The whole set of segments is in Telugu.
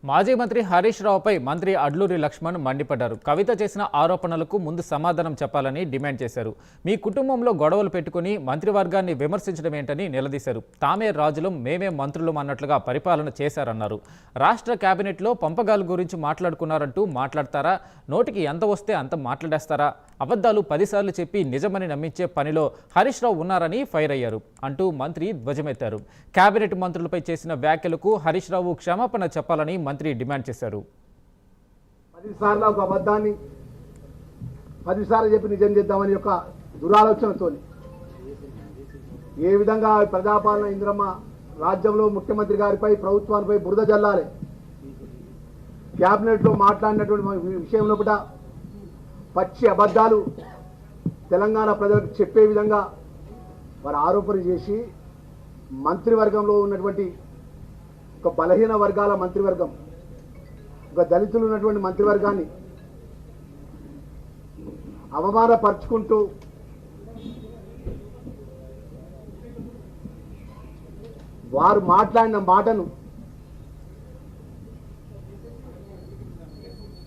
మాజీ మంత్రి హరీష్ రావుపై మంత్రి అడ్లూరి లక్ష్మణ్ మండిపడ్డారు. కవిత చేసిన ఆరోపణలకు ముందు సమాధానం చెప్పాలని డిమాండ్ చేశారు. మీ కుటుంబంలో గొడవలు పెట్టుకుని మంత్రివర్గాన్ని విమర్శించడం ఏంటని నిలదీశారు. తామే రాజులం, మేమే మంత్రులం అన్నట్లుగా పరిపాలన చేశారన్నారు. రాష్ట్ర కేబినెట్లో పంపకాల గురించి మాట్లాడుకున్నారంటూ మాట్లాడతారా? నోటికి ఎంత వస్తే అంత మాట్లాడేస్తారా? అబద్ధాలు 10 సార్లు చెప్పి నిజమని నమ్మించే పనిలో హరీష్ రావు ఉన్నారని ఫైర్ అయ్యారు అంటూ మంత్రి ధ్వజమెత్తారు. కేబినెట్ మంత్రులపై చేసిన వ్యాఖ్యలకు హరీష్ రావు క్షమాపణ చెప్పాలని మంత్రి డిమాండ్ చేశారు. 10 సార్లు ఒక అబద్ధాన్ని 10 సార్లు చెప్పి నిజం చేద్దామని ఒక దురాలోచనతో ఏ విధంగా ప్రజాపాలన ఇంద్రమ్మ రాజ్యంలో ముఖ్యమంత్రి గారిపై ప్రభుత్వానిపై బురద జల్లాలి, క్యాబినెట్లో మాట్లాడినటువంటి విషయంలో కూడా పచ్చి అబద్ధాలు తెలంగాణ ప్రజలకు చెప్పే విధంగా వారు ఆరోపణ చేసి మంత్రివర్గంలో ఉన్నటువంటి ఒక బలహీన వర్గాల మంత్రివర్గం, ఒక దళితులు ఉన్నటువంటి మంత్రివర్గాన్ని అవమానపరుచుకుంటూ వారు మాట్లాడిన మాటను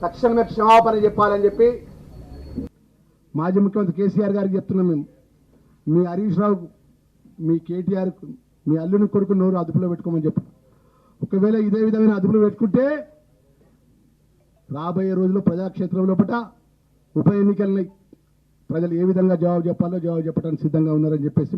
తక్షణమే క్షమాపణ చెప్పాలని చెప్పి మాజీ ముఖ్యమంత్రి కేసీఆర్ గారికి చెప్తున్నాం. మేము మీ హరీష్ రావుకు, మీ కేటీఆర్, మీ అల్లుని కొడుకు నోరు అదుపులో పెట్టుకోమని చెప్పు. ఒకవేళ ఇదే విధమైన అదుపులో పెట్టుకుంటే రాబోయే రోజుల్లో ప్రజాక్షేత్రంలో పట ఉప ఎన్నికలని ప్రజలు ఏ విధంగా జవాబు చెప్పాలో జవాబు చెప్పడానికి సిద్ధంగా ఉన్నారని చెప్పేసి